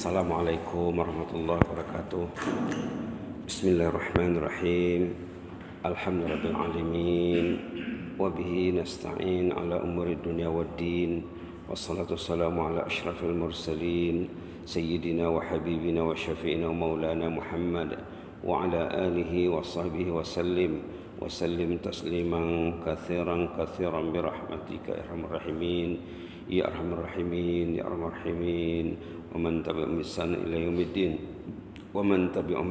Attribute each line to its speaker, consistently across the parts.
Speaker 1: Assalamualaikum warahmatullahi wabarakatuh. Bismillahirrahmanirrahim. Alhamdulillahirabbil alamin. Wa bihi nasta'in ala umuri dunya waddin. Wassalatu wassalamu ala asyrafil mursalin sayyidina wa habibina wa syafi'ina wa maulana Muhammad wa ala alihi wa sahbihi wa sallim tasliman katsiran birahmatika ya arhamar rahimin ya arhamar rahimin ya arhamar rahimin. ومن تبعهم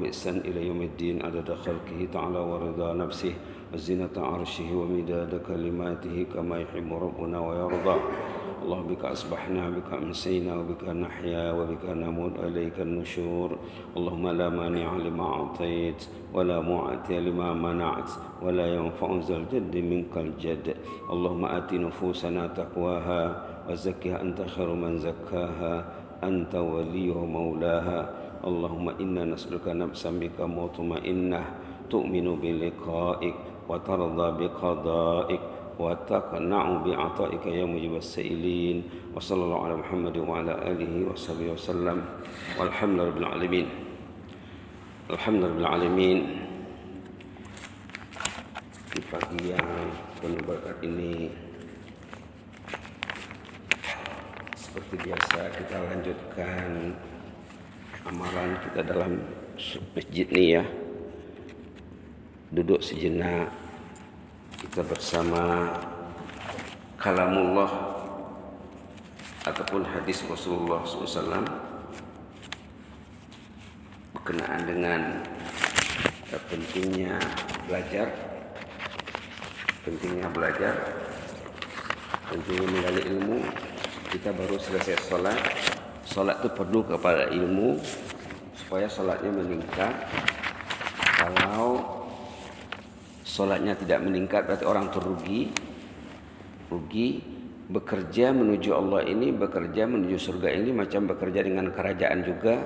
Speaker 1: بإحسان إلى يوم الدين عدد خلقه تعالى ورضا نفسه وزنة عرشه ومداد كلماته كما يحب ربنا ويرضى. اللهم بك أصبحنا بك أمسينا وبك نحيا وبك نموت وإليك النشور. اللهم لا مانع لما أعطيت ولا معطي لما منعت ولا ينفع ذا الجد منك الجد. اللهم آت نفوسنا تقواها وزكها أنت خير من زكاها أنت وليه مولاها. اللهم إنا نسألك نفسا بك مطمئنة تؤمن بلقائك وترضى بقضائك وتقنع بعطائك يا مجيب السائلين. وصلى الله على محمد وعلى آله وصحبه وسلم والحمد لله رب العالمين. الحمد لله رب العالمين. Di pagi yang penuh berkat ini, seperti biasa kita lanjutkan amalan kita dalam masjid ni ya. Duduk sejenak, kita bersama kalamullah ataupun hadis Rasulullah SAW berkenaan dengan pentingnya belajar, pentingnya menggali ilmu. Kita baru selesai solat itu perlu kepada ilmu supaya solatnya meningkat. Kalau solatnya tidak meningkat berarti orang itu rugi. Bekerja menuju Allah ini, bekerja menuju surga ini macam bekerja dengan kerajaan juga.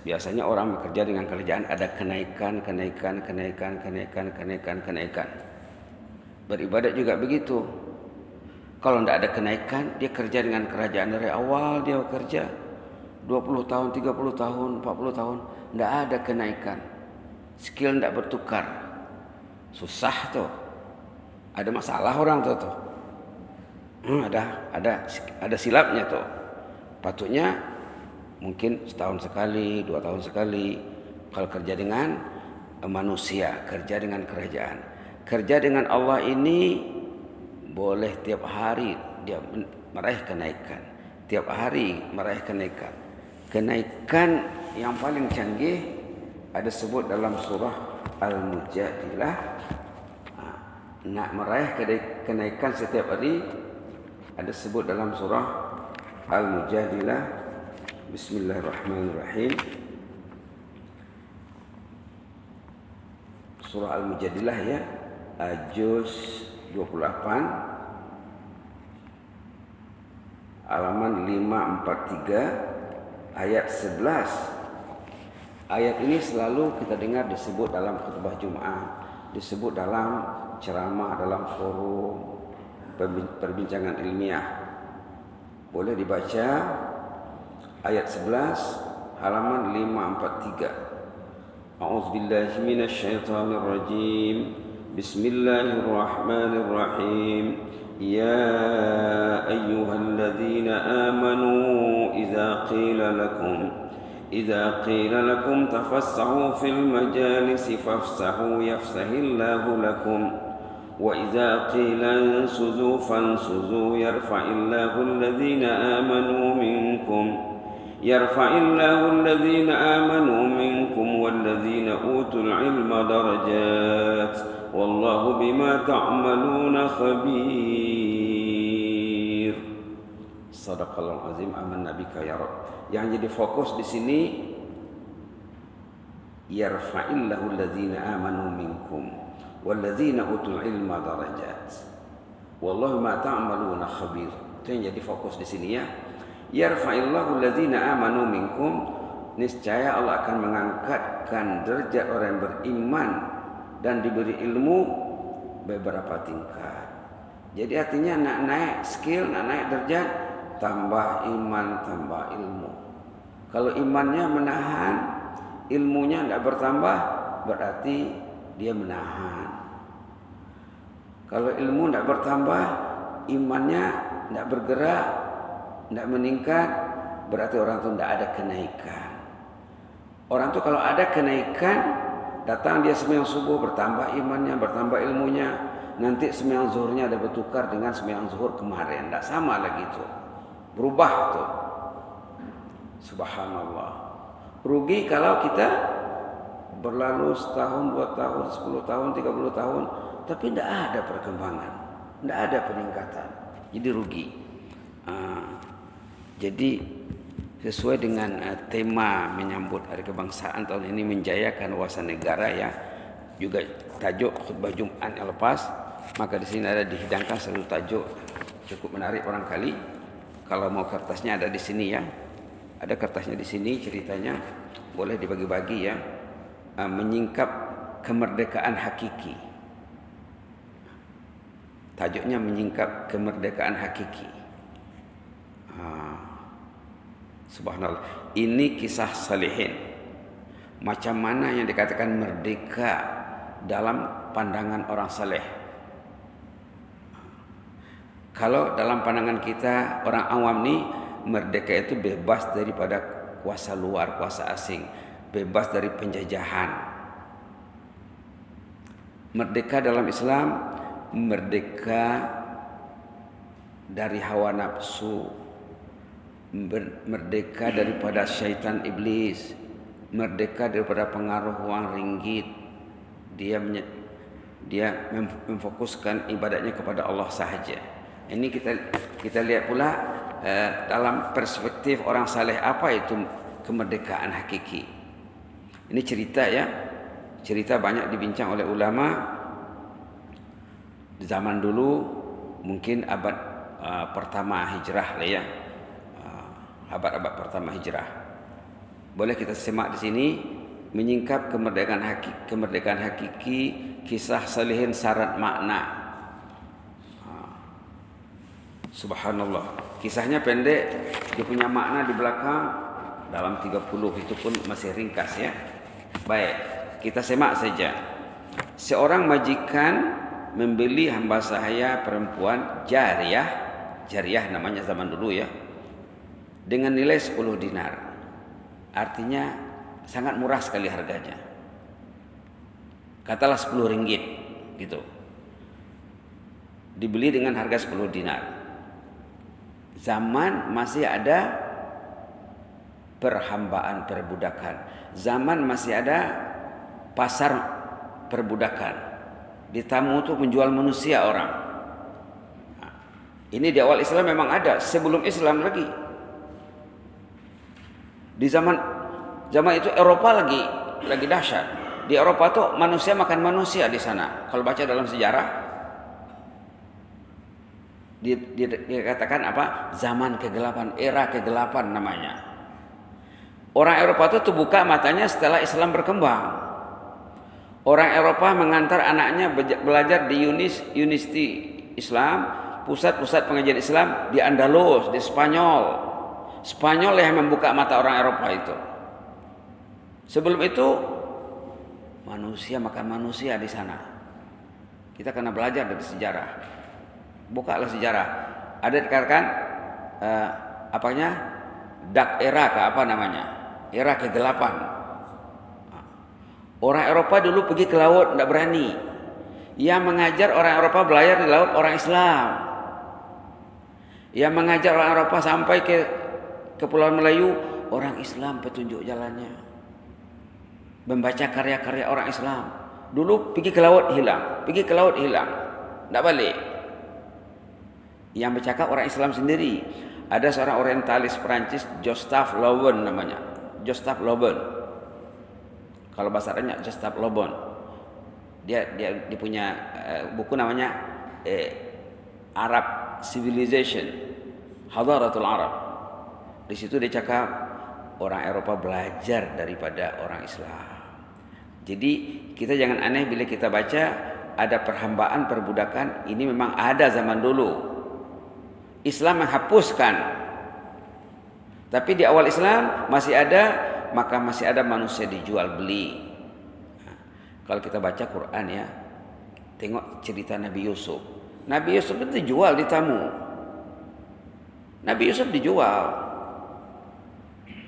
Speaker 1: Biasanya orang bekerja dengan kerajaan ada kenaikan. Beribadat juga begitu. Kalau tidak ada kenaikan, dia kerja dengan kerajaan dari awal dia bekerja 20 tahun, 30 tahun, 40 tahun, tidak ada kenaikan. Skill tidak bertukar. Susah tuh. Ada masalah orang tuh. Ada silapnya tuh. Patutnya mungkin setahun sekali, 2 tahun sekali. Kalau kerja dengan manusia, kerja dengan kerajaan. Kerja dengan Allah ini boleh tiap hari dia meraih kenaikan. Tiap hari meraih kenaikan. Kenaikan yang paling canggih ada sebut dalam surah Al-Mujadilah. Nak meraih kenaikan setiap hari ada sebut dalam surah Al-Mujadilah. Bismillahirrahmanirrahim. Surah Al-Mujadilah ya, juz 28 halaman 543 ayat 11. Ayat ini selalu kita dengar disebut dalam khutbah Jumat, disebut dalam ceramah, dalam forum perbincangan ilmiah. Boleh dibaca ayat 11 halaman 543. A'udzubillahi minasyaitonir rajim. Bismillahirrahmanirrahim. Ya ayyuhalladzina amanu idza qila lakum tafassahu fil majalisi fafsahu yafsahillahu lakum wa idza qila ansuzu fansuzu yarfa'illahu alladhina amanu minkum walladhina utul ilma darajat. Wallahu bima ta'maluna khabir. Shadaqallahul azim. Amanna bika ya Rabb. Yang jadi fokus di sini yarfa'illahu alladzina amanu minkum walladzina utul ilma darajat. Wallahu bima ta'maluna khabir. Itu yang jadi fokus di sini ya. Yarfa'illahu alladzina amanu minkum. Niscaya Allah akan mengangkatkan derajat orang yang beriman dan diberi ilmu beberapa tingkat. Jadi artinya nak naik skill, nak naik derajat, tambah iman, tambah ilmu. Kalau imannya menahan, ilmunya tidak bertambah, berarti dia menahan. Kalau ilmu tidak bertambah, imannya tidak bergerak, tidak meningkat, berarti orang itu tidak ada kenaikan. Orang itu kalau ada kenaikan, datang dia sembahyang subuh, bertambah imannya, bertambah ilmunya. Nanti sembahyang zuhurnya ada bertukar dengan sembahyang zuhur kemarin. Tidak sama lagi itu. Berubah tuh. Subhanallah. Rugi kalau kita berlalu setahun, 2 tahun, 10 tahun, 30 tahun, tapi tidak ada perkembangan, tidak ada peningkatan. Jadi rugi. Jadi sesuai dengan tema menyambut Hari Kebangsaan tahun ini, menjayakan wawasan negara ya, juga tajuk khutbah Jumat yang lepas, maka di sini ada dihidangkan satu tajuk cukup menarik barangkali. Kalau mau kertasnya ada di sini ya, ada kertasnya di sini, ceritanya boleh dibagi-bagi ya. Menyingkap kemerdekaan hakiki. Tajuknya menyingkap kemerdekaan hakiki. Subhanallah. Ini kisah salihin. Macam mana yang dikatakan merdeka dalam pandangan orang saleh. Kalau dalam pandangan kita orang awam ni, merdeka itu bebas daripada kuasa luar, kuasa asing, bebas dari penjajahan. Merdeka dalam Islam, merdeka dari hawa nafsu, merdeka daripada syaitan iblis, merdeka daripada pengaruh wang ringgit. Dia memfokuskan ibadahnya kepada Allah sahaja. Ini kita lihat pula dalam perspektif orang saleh, apa itu kemerdekaan hakiki. Ini cerita ya, cerita banyak dibincang oleh ulama di zaman dulu, mungkin abad pertama hijrah lah ya, abad-abad pertama hijrah. Boleh kita simak di sini, menyingkap kemerdekaan hakiki, kisah salihin syarat makna. Subhanallah. Kisahnya pendek, dia punya makna di belakang dalam 30, itu pun masih ringkas ya. Baik, kita semak saja. Seorang majikan membeli hamba sahaya perempuan jariyah namanya zaman dulu ya, dengan nilai 10 dinar. Artinya sangat murah sekali harganya. Katalah 10 ringgit gitu. Dibeli dengan harga 10 dinar. Zaman masih ada perhambaan perbudakan. Zaman masih ada pasar perbudakan. Ditamu itu menjual manusia orang. Ini di awal Islam memang ada, sebelum Islam lagi. Di zaman itu Eropa lagi dahsyat. Di Eropa tuh manusia makan manusia di sana. Kalau baca dalam sejarah, dia katakan apa? Zaman kegelapan, era kegelapan namanya. Orang Eropa itu terbuka matanya setelah Islam berkembang. Orang Eropa mengantar anaknya belajar di University Islam, pusat-pusat pengajian Islam di Andalus, di Spanyol. Spanyol yang membuka mata orang Eropa itu. Sebelum itu manusia makan manusia di sana. Kita kena belajar dari sejarah. Bukalah sejarah. Ada dikatakan dark era ke apa namanya? Era kegelapan. Orang Eropa dulu pergi ke laut tidak berani. Yang mengajar orang Eropa belajar di laut orang Islam. Yang mengajar orang Eropa sampai ke Kepulauan Melayu orang Islam, petunjuk jalannya. Membaca karya-karya orang Islam. Dulu pergi ke laut hilang, tidak balik. Yang bercakap orang Islam sendiri. Ada seorang orientalis Perancis, Gustave Le Bon namanya. Gustave Le Bon. Kalau bahasa Arabnya Gustave Le Bon. Dia punya buku namanya Arab Civilization, Hadaratul Arab. Di situ dia cakap orang Eropa belajar daripada orang Islam. Jadi kita jangan aneh bila kita baca ada perhambaan perbudakan. Ini memang ada zaman dulu. Islam menghapuskan
Speaker 2: Tapi di awal Islam masih ada, maka masih ada manusia dijual beli. Nah, kalau kita baca Quran ya, tengok cerita Nabi Yusuf. Nabi Yusuf itu dijual di tamu. Nabi Yusuf dijual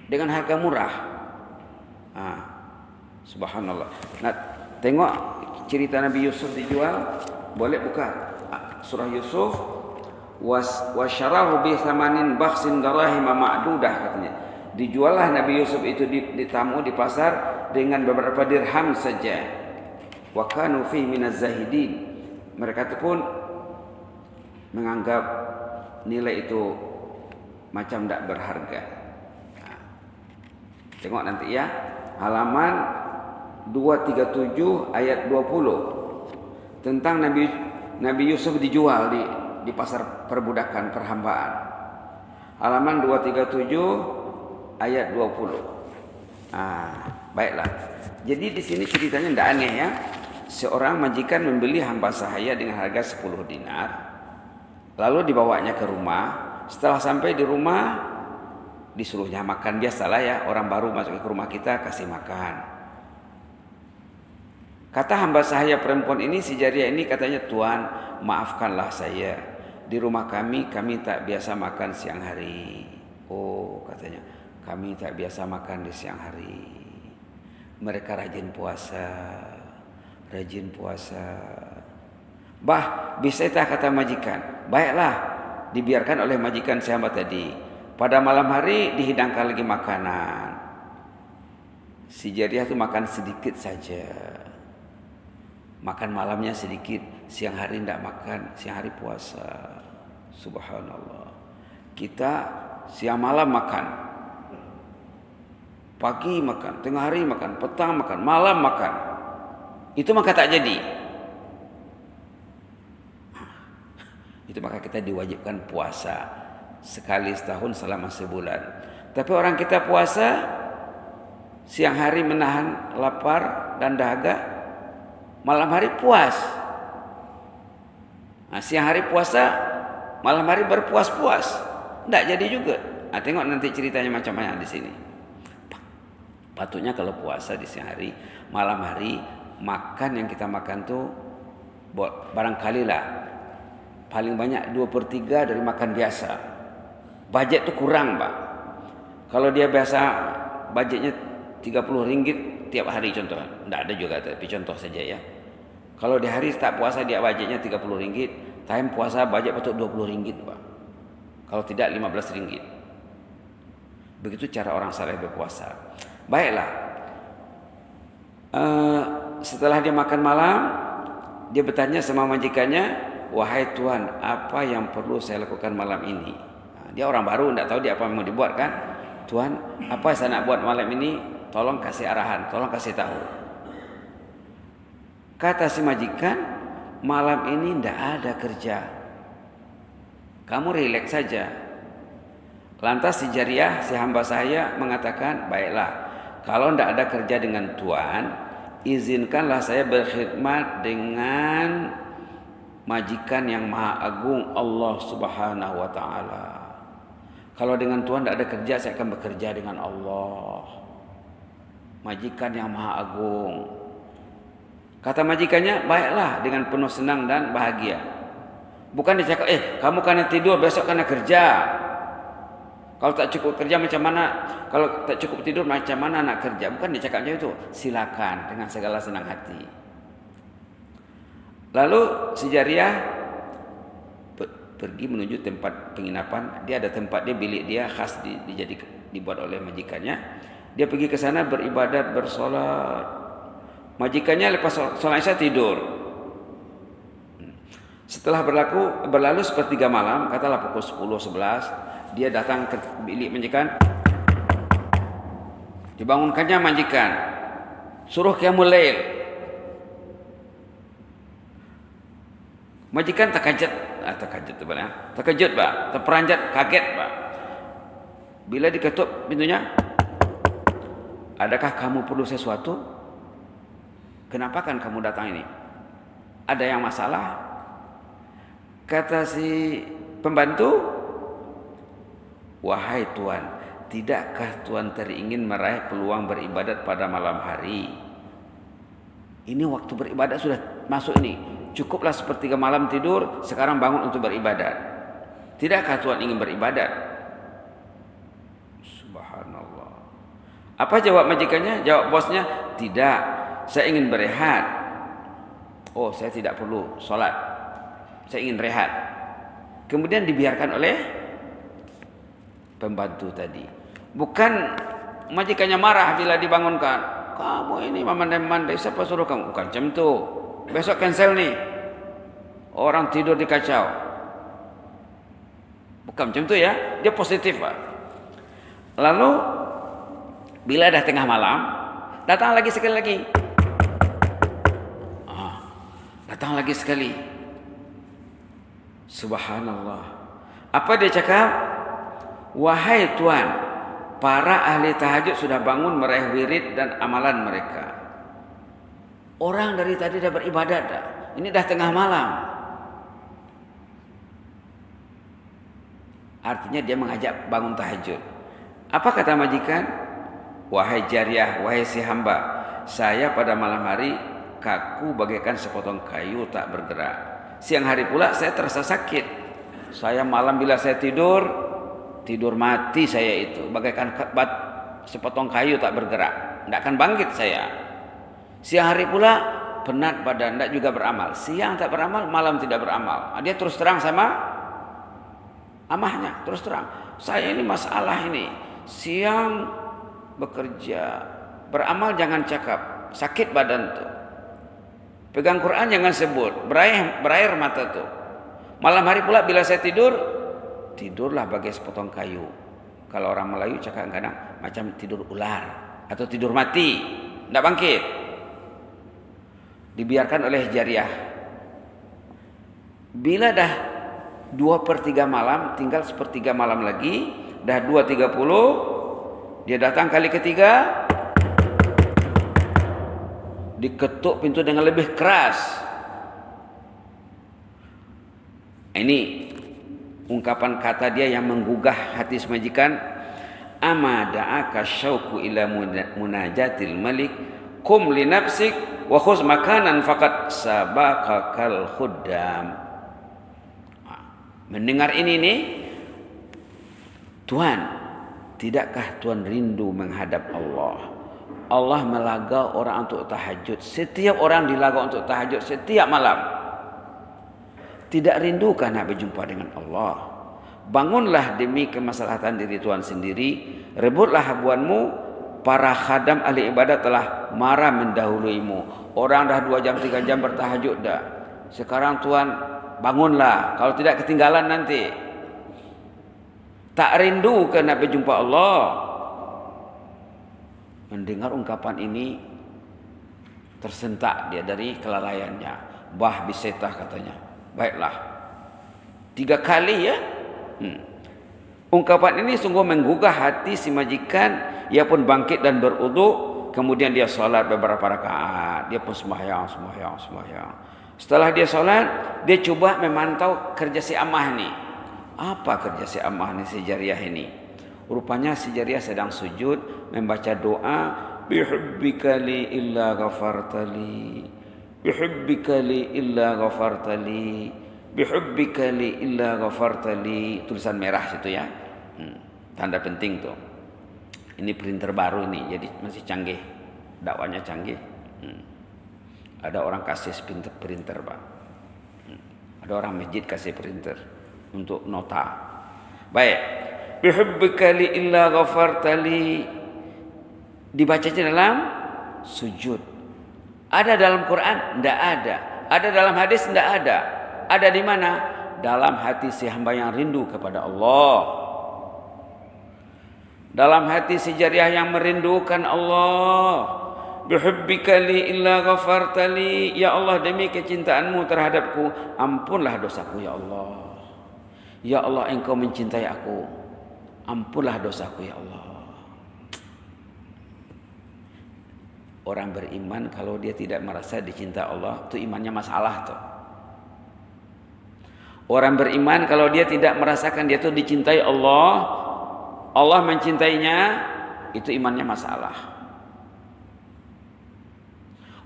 Speaker 2: dengan harga murah. Nah, subhanallah. Nah, tengok cerita Nabi Yusuf dijual. Boleh buka surah Yusuf. Wasyarahu bi thamanin bakhsin darahima ma'dudah, katanya. Dijuallah Nabi Yusuf itu di tamu di pasar dengan beberapa dirham saja. Wa kanu fi minaz zahidin. Mereka itu pun menganggap nilai itu macam tidak berharga. Nah, tengok nanti ya, halaman 237 ayat 20 tentang Nabi Yusuf dijual di pasar perbudakan, perhambaan. Halaman 237 ayat 20. Baiklah. Jadi di sini ceritanya tidak aneh ya. Seorang majikan membeli hamba sahaya dengan harga 10 dinar. Lalu dibawanya ke rumah. Setelah sampai di rumah, disuruhnya makan. Biasalah ya, orang baru masuk ke rumah kita kasih makan. Kata hamba sahaya perempuan ini, si jariah ini katanya, "Tuan, maafkanlah saya. Di rumah kami tak biasa makan siang hari." Oh, katanya, kami tak biasa makan di siang hari. Mereka rajin puasa. Bah, bisa tak, kata majikan. Baiklah, dibiarkan oleh majikan si hamba tadi. Pada malam hari dihidangkan lagi makanan. Si jariah itu makan sedikit saja. Makan malamnya sedikit, siang hari tidak makan, siang hari puasa. Subhanallah. Kita siang malam makan, pagi makan, tengah hari makan, petang makan, malam makan. Itu maka tak jadi. Itu maka kita diwajibkan puasa sekali setahun selama sebulan. Tapi orang kita puasa, siang hari menahan lapar dan dahaga, malam hari puas. Nah, siang hari puasa, malam hari berpuas-puas. Tidak jadi juga. Nah, tengok nanti ceritanya macam mana di sini. Patutnya kalau puasa di siang hari, malam hari makan yang kita makan tuh barangkali lah paling banyak 2/3 dari makan biasa. Budget tuh kurang, Pak. Kalau dia biasa budgetnya 30 ringgit tiap hari contoh, tidak ada juga, tapi contoh saja ya. Kalau di hari tak puasa dia budgetnya 30 ringgit, time puasa budget betul 20 ringgit, Pak. Kalau tidak 15 ringgit. Begitu cara orang saleh berpuasa. Baiklah. Setelah dia makan malam, dia bertanya sama majikannya, "Wahai tuan, apa yang perlu saya lakukan malam ini?" Dia orang baru, tidak tahu dia apa yang mau dibuat kan. "Tuan, apa saya nak buat malam ini? Tolong kasih arahan, tolong kasih tahu." Kata si majikan, "Malam ini tidak ada kerja. Kamu rileks saja." Lantas si jariah, si hamba saya mengatakan, "Baiklah, kalau tidak ada kerja dengan tuan, izinkanlah saya berkhidmat dengan majikan yang maha agung, Allah Subhanahu wa ta'ala. Kalau dengan tuan tidak ada kerja, saya akan bekerja dengan Allah, majikan yang maha agung." Kata majikannya, "Baiklah," dengan penuh senang dan bahagia. Bukan dia cakap, "Kamu karena tidur, besok karena kerja. Kalau tak cukup kerja macam mana? Kalau tak cukup tidur macam mana nak kerja?" Bukan dia cakap macam itu. Silakan dengan segala senang hati. Lalu si jariah pergi menuju tempat penginapan. Dia ada tempat dia, bilik dia khas dibuat oleh majikannya. Dia pergi ke sana beribadat, bersolat. Majikannya lepas solat Isya tidur. Setelah berlalu sepertiga malam, katalah pukul 10, 11, dia datang ke bilik majikan. Dibangunkannya majikan, suruh qiyamul lail. Majikan terkejut, Pak, terperanjat, kaget, Pak. Bila diketuk pintunya, "Adakah kamu perlu sesuatu? Kenapa kan kamu datang ini? Ada yang masalah?" Kata si pembantu, "Wahai tuan, tidakkah Tuhan teringin meraih peluang beribadat pada malam hari? Ini waktu beribadat sudah masuk ini. Cukuplah sepertiga malam tidur, sekarang bangun untuk beribadat. Tidakkah Tuhan ingin beribadat? Subhanallah. Apa jawab majikannya? Jawab bosnya, tidak, saya ingin berehat. Oh, saya tidak perlu sholat, saya ingin rehat. Kemudian dibiarkan oleh pembantu tadi. Bukan majikannya marah bila dibangunkan. Kamu ini memandai-mandai, siapa suruh kamu? Bukan macam tu. Besok cancel nih. Orang tidur di kacau. Bukan macam tu ya. Dia positif, Pak. Lalu bila dah tengah malam, datang lagi sekali lagi. Datang lagi sekali. Subhanallah. Apa dia cakap? Wahai Tuhan, para ahli tahajud sudah bangun meraih wirid dan amalan mereka. Orang dari tadi dah beribadat dah. Ini dah tengah malam. Artinya dia mengajak bangun tahajud. Apa kata majikan? Wahai jariah, wahai si hamba, saya pada malam hari kaku bagaikan sepotong kayu tak bergerak. Siang hari pula saya terasa sakit. Saya malam bila saya tidur mati saya itu. Bagaikan sepotong kayu tak bergerak. Tidak akan bangkit saya. Siang hari pula penat badan, tidak juga beramal. Siang tak beramal, malam tidak beramal. Dia terus terang sama amahnya. Terus terang. Saya ini masalah ini. Siang bekerja, beramal jangan cakap. Sakit badan tuh. Pegang Quran jangan sebut, berair mata tu. Malam hari pula bila saya tidur, tidurlah bagai sepotong kayu. Kalau orang Melayu cakap kadang macam tidur ular atau tidur mati, tidak bangkit. Dibiarkan oleh jariah. Bila dah 2/3 malam, tinggal 1/3 malam lagi, dah 2:30, dia datang kali ketiga. Diketuk pintu dengan lebih keras. Ini ungkapan kata dia yang menggugah hati semajikan. Ama da'aka syauqu ila munajatil malik kum li nafsik wa khuz makanan faqad sabaqakal khuddam. Mendengar ini nih, Tuhan, tidakkah Tuhan rindu menghadap Allah? Allah melaga orang untuk tahajud. Setiap orang dilaga untuk tahajud setiap malam. Tidak rindukah nak berjumpa dengan Allah? Bangunlah demi kemaslahatan diri Tuhan sendiri. Rebutlah habuanmu. Para khadam ahli ibadat telah marah mendahuluimu. Orang dah 2 jam 3 jam bertahajud dah. Sekarang Tuhan bangunlah. Kalau tidak ketinggalan nanti. Tak rindu ke nak berjumpa Allah? Mendengar ungkapan ini, tersentak dia dari kelalaiannya. Bah bisetah katanya. Baiklah. 3 kali ya. Ungkapan ini sungguh menggugah hati si majikan. Ia pun bangkit dan berwudu. Kemudian dia solat beberapa rakaat. Dia pun sembahyang. Setelah dia solat, dia cuba memantau kerja si amah ni. Apa kerja si amah ni, si jariah ini? Rupanya si jariah sedang sujud membaca doa, bihubbika li illa ghafartali, bihubbika li illa ghafartali, bihubbika li illa ghafartali. Tulisan merah situ ya. Tanda penting tuh. Ini printer baru ini, jadi masih canggih. Dakwanya canggih. Ada orang kasih printer, Pak. Ada orang masjid kasih printer untuk nota. Baik. Bihubbika li illa ghafartali, dibacanya dalam sujud. Ada dalam Quran? Tidak ada. Ada dalam hadis? Tidak ada. Ada di mana? Dalam hati si hamba yang rindu kepada Allah. Dalam hati si jariah yang merindukan Allah. Bihubbika li illa ghafartali, ya Allah, demi kecintaanmu terhadapku, ampunlah dosaku ya Allah. Ya Allah, engkau mencintai aku, ampunlah dosaku ya Allah. Orang beriman kalau dia tidak merasa dicinta Allah, itu imannya masalah tuh. Orang beriman kalau dia tidak merasakan dia itu dicintai Allah, Allah mencintainya, itu imannya masalah.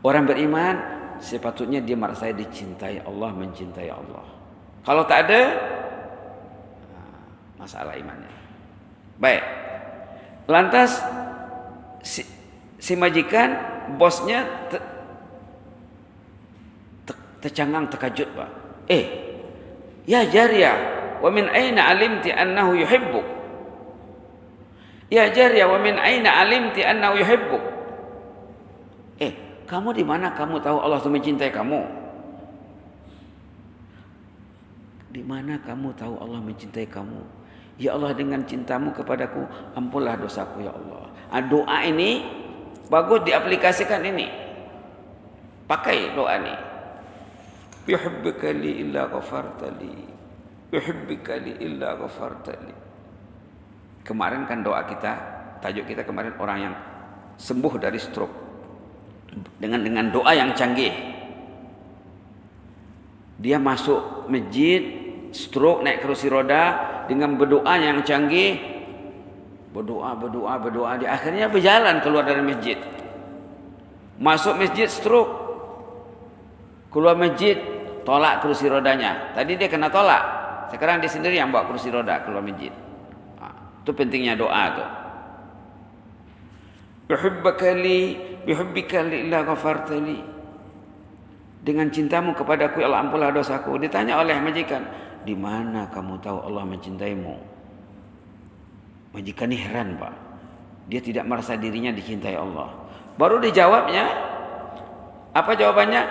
Speaker 2: Orang beriman sepatutnya dia merasa dicintai Allah, mencintai Allah. Kalau tak ada, masalah imannya. Baik. Lantas si majikan, bosnya tercangang, terkajut, Pak. Ya Jariyah, wa min aina alimti annahu yuhibbuk? Ya Jariyah, wa min aina alimti annahu yuhibbuk? Kamu di mana kamu tahu Allah itu mencintai kamu? Di mana kamu tahu Allah mencintai kamu? Ya Allah, dengan cintamu kepadaku, ampunlah dosaku ya Allah. Doa ini bagus diaplikasikan ini. Pakai doa ini. Yuhibbika li illa ghafartali. Yuhibbika li illa ghafartali. Kemarin kan doa kita, tajuk kita kemarin orang yang sembuh dari stroke. Dengan doa yang canggih. Dia masuk masjid, stroke, naik kursi roda, dengan berdoa yang canggih. Berdoa. Di akhirnya berjalan keluar dari masjid. Masuk masjid, stroke. Keluar masjid, tolak kursi rodanya. Tadi dia kena tolak. Sekarang dia sendiri yang bawa kursi roda keluar masjid. Itu pentingnya doa tuh. Yuhibbika li illa ghafartali. Dengan cintamu kepadaku ya Allah, ampunlah dosaku. Ditanya oleh majikan, di mana kamu tahu Allah mencintaimu? Majikan ini heran, Pak. Dia tidak merasa dirinya dicintai Allah. Baru dijawabnya, apa jawabannya?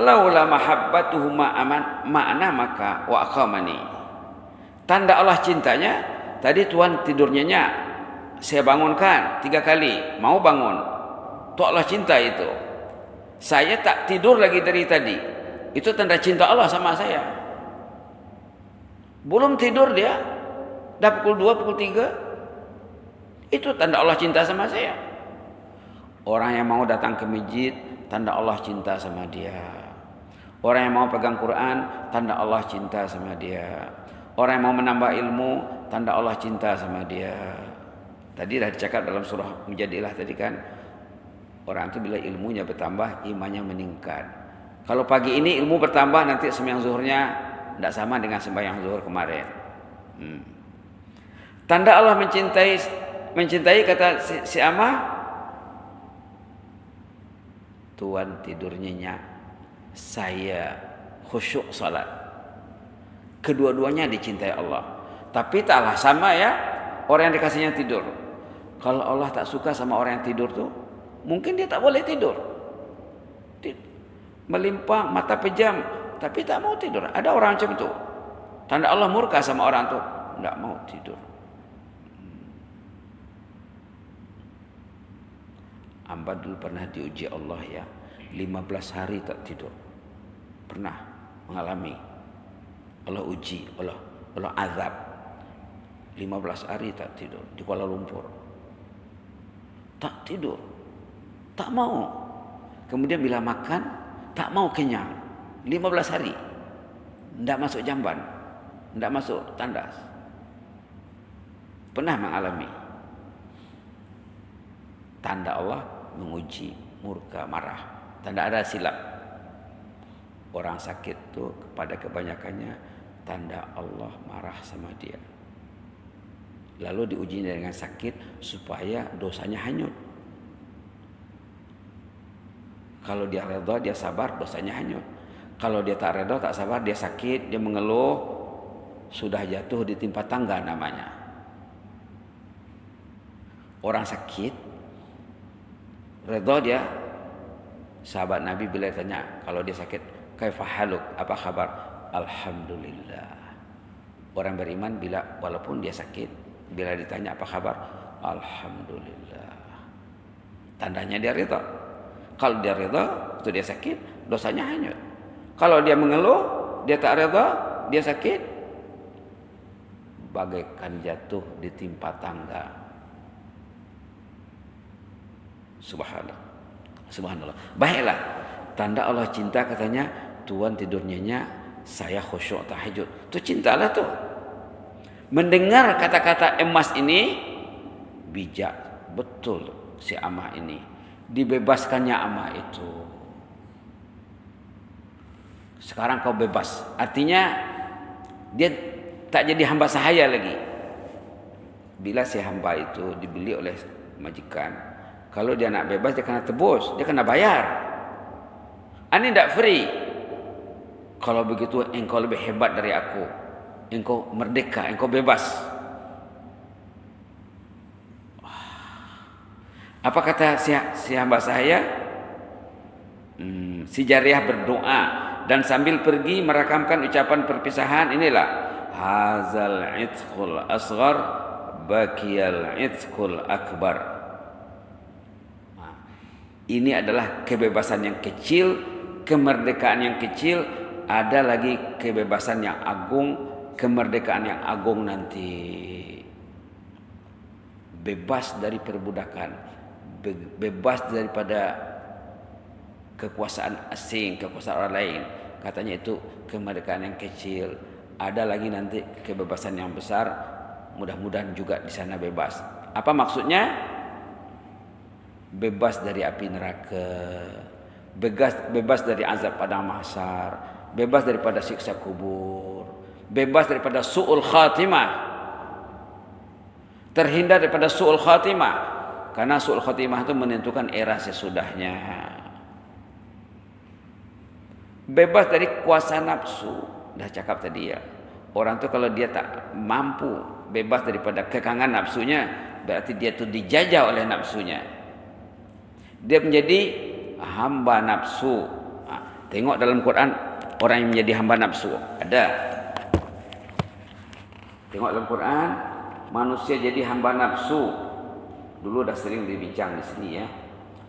Speaker 2: Laula mahabbatuhu ma'ana maka wa aqamani. Tanda Allah cintanya, tadi Tuhan tidurnya saya bangunkan 3 kali, mau bangun. Itu Allah cinta itu. Saya tak tidur lagi dari tadi. Itu tanda cinta Allah sama saya. Belum tidur dia, dah pukul 2, pukul 3. Itu tanda Allah cinta sama saya. Orang yang mau datang ke masjid, tanda Allah cinta sama dia. Orang yang mau pegang Quran, tanda Allah cinta sama dia. Orang yang mau menambah ilmu, tanda Allah cinta sama dia. Tadi dah dicakap dalam surah Mujadilah tadi kan, orang itu bila ilmunya bertambah, imannya meningkat. Kalau pagi ini ilmu bertambah, nanti sembahyang zuhurnya tidak sama dengan sembahyang zuhur kemarin. Tanda Allah mencintai kata si Amah, Tuhan tidur nyenyak, saya khusyuk salat. Kedua-duanya dicintai Allah. Tapi taklah sama ya, orang yang dikasihnya tidur. Kalau Allah tak suka sama orang yang tidur tuh, mungkin dia tak boleh tidur. Melimpang, mata pejam, tapi tak mau tidur. Ada orang macam itu. Tanda Allah murka sama orang tuh, tidak mau tidur. Hamba dulu pernah diuji Allah ya, 15 hari tak tidur. Pernah mengalami. Allah uji, Allah azab. 15 hari tak tidur di Kuala Lumpur. Tak tidur, tak mau. Kemudian bila makan, tak mau kenyang. 15 hari, tidak masuk jamban, tidak masuk tandas. Pernah mengalami. Tanda Allah menguji, murka, marah. Tanda ada silap. Orang sakit tu kepada kebanyakannya tanda Allah marah sama dia. Lalu diuji dengan sakit supaya dosanya hanyut. Kalau dia redha, dia sabar, dosanya hanyut. Kalau dia tak redha, tak sabar, dia sakit, dia mengeluh, sudah jatuh ditimpa tangga namanya. Orang sakit, redha dia, sahabat Nabi bila tanya, kalau dia sakit, kaifa haluk, apa kabar? Alhamdulillah. Orang beriman bila walaupun dia sakit, bila ditanya apa kabar, alhamdulillah. Tandanya dia redha. Kalau dia redha, itu dia sakit, dosanya hanyut. Kalau dia mengeluh, dia tak redha, dia sakit, bagaikan jatuh ditimpa tangga. Subhanallah. Baiklah, tanda Allah cinta katanya, Tuhan tidur nyenyak, saya khusyuk tahajud. Itu cintalah tuh. Mendengar kata-kata emas ini, bijak betul si amah ini. Dibebaskannya amah itu. Sekarang kau bebas. Artinya dia tak jadi hamba sahaya lagi. Bila si hamba itu dibeli oleh majikan, kalau dia nak bebas dia kena tebus, dia kena bayar. Ini tidak free. Kalau begitu engkau lebih hebat dari aku. Engkau merdeka, engkau bebas. Apa kata si hamba saya? Si jariyah berdoa dan sambil pergi merakamkan ucapan perpisahan. Inilah hazal itqul asghar bakiyal itqul akbar. Ini adalah kebebasan yang kecil, kemerdekaan yang kecil, ada lagi kebebasan yang agung, kemerdekaan yang agung nanti. Bebas dari perbudakan, bebas daripada kekuasaan asing, kekuasaan orang lain. Katanya itu kemerdekaan yang kecil. Ada lagi nanti kebebasan yang besar, mudah-mudahan juga di sana bebas. Apa maksudnya? Bebas dari api neraka, bebas dari azab padang mahsyar, bebas daripada siksa kubur, bebas daripada su'ul khatimah, terhindar daripada su'ul khatimah, karena su'ul khatimah itu menentukan era sesudahnya. Bebas dari kuasa nafsu. Dah cakap tadi ya, orang tu kalau dia tak mampu bebas daripada kekangan nafsunya, berarti dia tu dijajah oleh nafsunya. Dia menjadi hamba nafsu. Tengok dalam Quran orang yang menjadi hamba nafsu ada. Tengok dalam Quran manusia jadi hamba nafsu. Dulu dah sering dibincang di sini ya.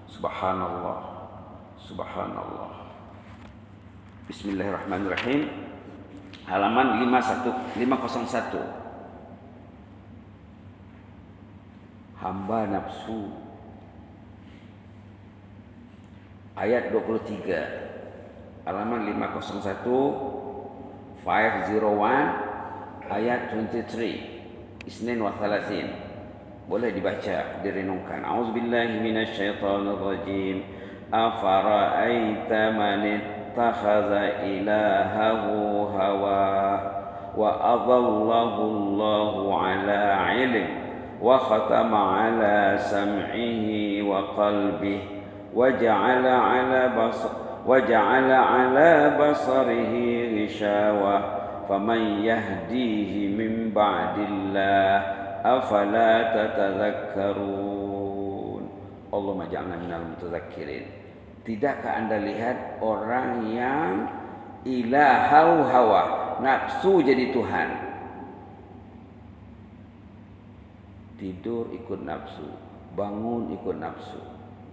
Speaker 2: Subhanallah, subhanallah. Bismillahirrahmanirrahim. Halaman 501. Hamba nafsu. Ayat 23. Halaman 501 501 ayat 23. Isnin wa thalathin. Boleh dibaca, direnungkan. A'udzubillahi minasyaitonirrajim. Afara'aita man ittakhadha ilahahu hawah wa adallahu Allahu ala ilm wa khatama ala sam'ihi wa qalbihi وجعل على بصره غشاوة فمن يهديه من بعد الله أفلا تتذكرون اللهم اجعلنا من المتذكرين. Tidakkah anda lihat orang yang ilahau hawa, nafsu jadi Tuhan, tidur ikut nafsu, bangun ikut nafsu.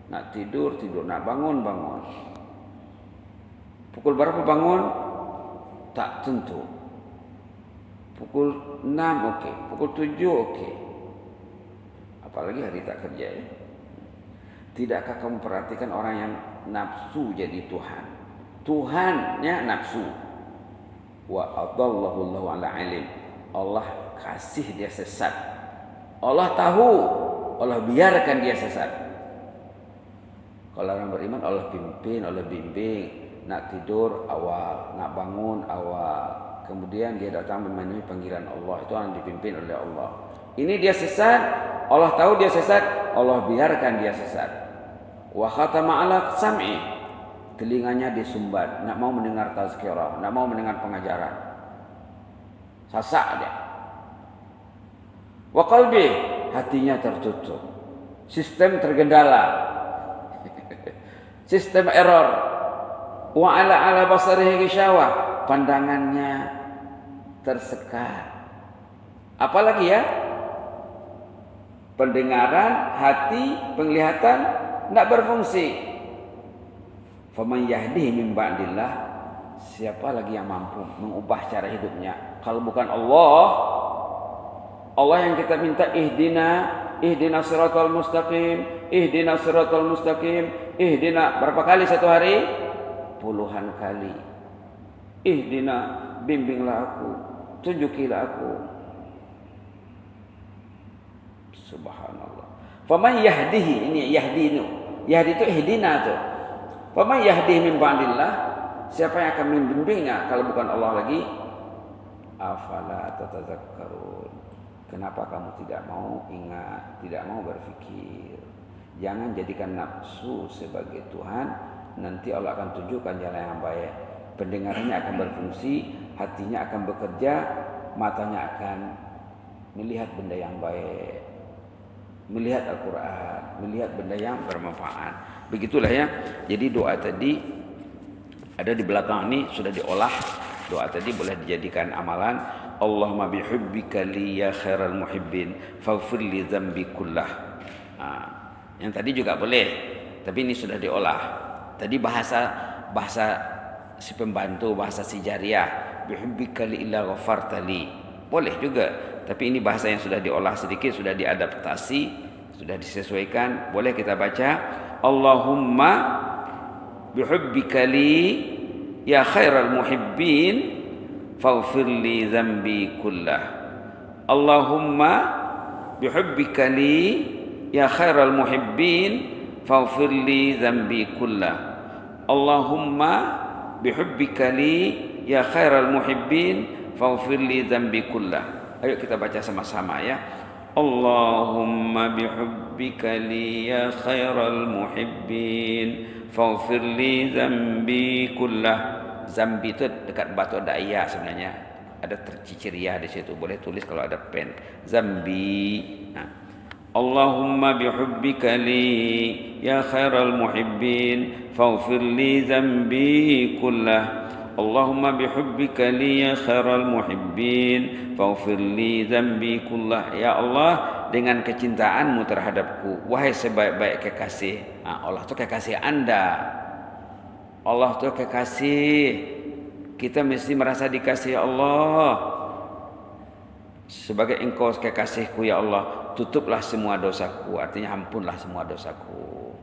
Speaker 2: Nak tidur, nak bangun. Pukul berapa bangun? Tak tentu. Pukul 6 okey, pukul 7 okey. Apalagi hari tak kerja ya. Tidakkah kamu perhatikan orang yang nafsu jadi Tuhan? Tuhannya nafsu. Wa adallahu Allahu ala ilm. Allah kasih dia sesat. Allah tahu, Allah biarkan dia sesat. Kalau orang beriman Allah pimpin, Allah bimbing. Nak tidur awal, nak bangun awal. Kemudian dia datang memenuhi panggilan Allah. Itu yang dipimpin oleh Allah. Ini dia sesat, Allah tahu dia sesat, Allah biarkan dia sesat. Wa khatama ala sam'i. Telinganya disumbat, nak mau mendengar tazkirah, nak mau mendengar pengajaran. Sasak dia. Wa qalbi, hatinya tertutup. Sistem tergendala. Sistem error. Wa ala basarihi ghishawah, pandangannya tersekat. Apalagi ya? Pendengaran, hati, penglihatan tidak berfungsi. Faman yahdihi min ba'dillah, siapa lagi yang mampu mengubah cara hidupnya kalau bukan Allah? Allah yang kita minta ihdina siratal mustaqim, ihdina siratal mustaqim, ihdina berapa kali satu hari? Puluhan kali. Ihdina, bimbinglah aku, tunjukilah aku. Subhanallah. Faman yahdihi, ini yahdi itu ihdina tuh. Faman yahdihi min ba'dillah, siapa yang akan membimbingnya kalau bukan Allah lagi? Afala tatadzakkarun. Kenapa kamu tidak mau ingat, tidak mau berpikir? Jangan jadikan nafsu sebagai Tuhan. Nanti Allah akan tunjukkan jalan yang baik. Pendengarannya akan berfungsi, hatinya akan bekerja, matanya akan melihat benda yang baik, melihat Al-Quran, melihat benda yang bermanfaat. Begitulah ya. Jadi doa tadi ada di belakang ini sudah diolah. Doa tadi boleh dijadikan amalan. Allahumma bihubbika li ya khairal muhibbin faghfir li dzambi kullah. Yang tadi juga boleh, tapi ini sudah diolah. Tadi bahasa si pembantu, bahasa si jariyah, bihubbika li illa ghafartali. Boleh juga, tapi ini bahasa yang sudah diolah sedikit, sudah diadaptasi, sudah disesuaikan. Boleh kita baca Allahumma bihubbika li ya khairal muhibbin faghfir li dzambi kullah. Allahumma bihubbika li ya khairal muhibbin faghfir li dzambi kullah. Allahumma bihubbika li ya khairal muhibbin faghfir li dzambi kullah. Ayo kita baca sama-sama ya. Allahumma bihubbika li ya khairal muhibbin faghfir li dzambi kullah. Zambi itu dekat batu ada ya sebenarnya. Ada tercicir ya di situ. Boleh tulis kalau ada pen. Zambi. Allahumma bihubbika li ya khairal muhibbin faghfir li dzambi kullah. Allahumma bihubbika li ya khairal muhibbin faghfir li dzambi kullah. Ya Allah, dengan kecintaanmu terhadapku, wahai sebaik-baik kekasih. Allah itu kekasih Anda. Allah itu kekasih. Kita mesti merasa dikasihi Allah. Sebagai engkau kekasihku ya Allah, tutuplah semua dosaku, artinya ampunlah semua dosaku.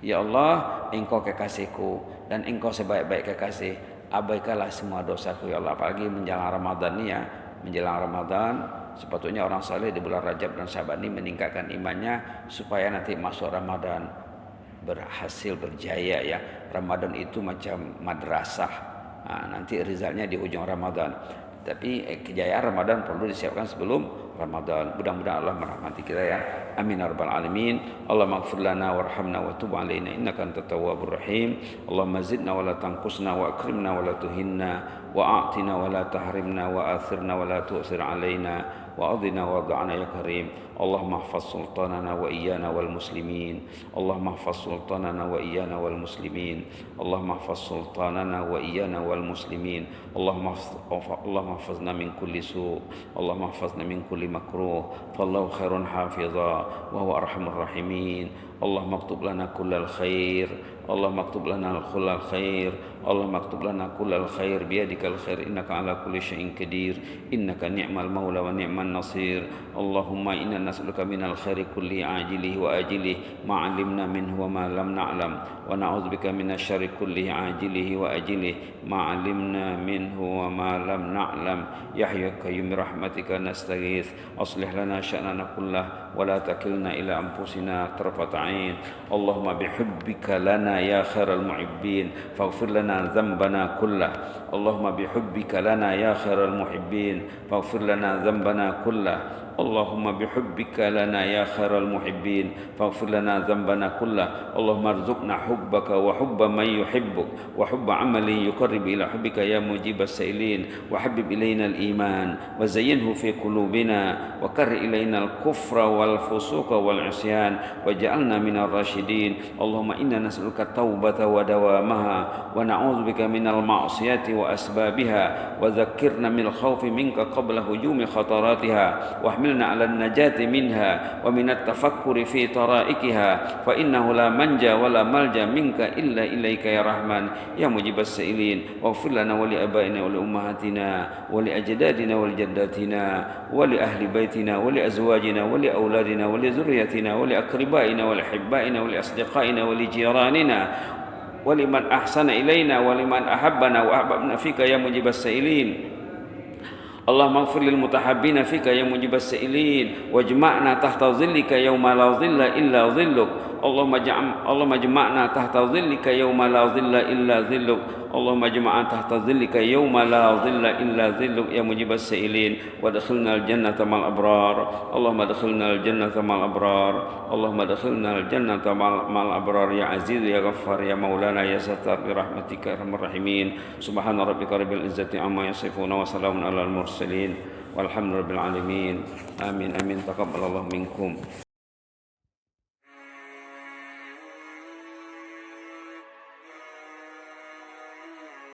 Speaker 2: Ya Allah, engkau kekasihku dan engkau sebaik-baik kekasih, abaikanlah semua dosaku ya Allah. Apalagi menjelang Ramadan ini ya, menjelang Ramadan sepatutnya orang saleh di bulan Rajab dan Syaban ini meningkatkan imannya supaya nanti masuk Ramadan berhasil berjaya ya. Ramadan itu macam madrasah. Nanti rizalnya di ujung Ramadan. Tapi kejayaan Ramadan perlu disiapkan sebelum Ramadan. Mudah-mudahan Allah merahmati kita ya. Amin ya rabbal alamin. Allahumma ighfir lana warhamna wa tub alaina innaka antat tawwabur rahim. Allahumma zidna wa la tanqusna wa akrimna wa la tuhinna wa a'tina wa la tahrimna wa athirna wa la tu'sir alaina wa adina wa da'ana ya karim. Allahumma ihfaz sultanana wa iyana wal muslimin. Allahumma ihfaz sultanana wa iyana wal muslimin. Allahumma ihfaz sultanana wa iyana wal muslimin. Allahumma ihfazna min kulli su'. Allahumma ihfazna min kulli makruh. Fallahu khairun hafiza wa huwa arhamur rahimin. Allahumma aktub lana kullal khair. Allahumma aktub lana kullal khair. Allahumma aktub lana kullal khair biyadikal khair innaka ala kulli syai'in qadir. Innaka ni'mal maula wa ni'man nasir. Allahumma inna nas'aluka minal khairi kulli ajilihi wa ajilihi ma 'alimna minhu wa ma lam na'lam wa na'udzubika minasy syarri kulli ajilihi wa ajilihi ma 'alimna minhu wa ma lam na'lam. Ya hayyu ya qayyum rahmatika nastaghits aslih lana sya'nana kullah wa la takilna ila anfusina tarfata 'ain. Allahumma bihubbika lana ya khairal muhibbin faghfir lana dzambana kullah. Allahumma bihubbika lana ya khairal muhibbin faghfir lana dzambana kullah. Allahumma bihubbika lana ya khairal muhibbin faghfir lana dzambana kullah. Allahumma arzuqna hubbaka wa hubba man yuhibbuk wa hubba amalin yuqarrib ila hubbika ya mujibas sailin wa habib ilaina al-iman wa zayyinhu fi qulubina wa karri ilaina al-kufra wal fusuqa wal isyan waj'alna minar rasyidin. Allahumma inna nas'aluka taubata wa dawamaha wa na'udzubika minal ma'siyati wa asbabiha wa dzakkirna minal khaufi minka qabla hujumi khataratiha wa على النجاة منها ومن التفكر في طرائقها فإنه لا منجا ولا ملجا منك إلا إليك يا رحمن يا مجيب السائلين واغفر لنا ولآبائنا ولأمهاتنا ولأجدادنا ولجداتنا ولأهل بيتنا ولأزواجنا ولأولادنا ولذريتنا ولأقربائنا ولأحبائنا ولأصدقائنا ولجيراننا ولمن أحسن إلينا ولمن أحبنا وأحببنا فيك يا مجيب السائلين. اللهم اغفر للمتحابين فيك يا مجيب السائلين واجمعنا تحت ظلك يوم لا ظل إلا ظلك اللهم اجمعنا تحت ظلك يوم لا ظل إلا ظلك اللهم اجمعنا تحت ظلك يوم لا ظل إلا ظلك يا مجيب السائلين وادخلنا الجنة مع الأبرار اللهم ادخلنا الجنة مع الأبرار اللهم ادخلنا الجنة مع الأبرار يا عزيز يا غفار يا مولانا يا ستار برحمتك يا أرحم الراحمين سبحان ربك رب العزة عما يصفون وسلام على المرسلين والحمد لله رب العالمين آمين آمين تقبل الله منكم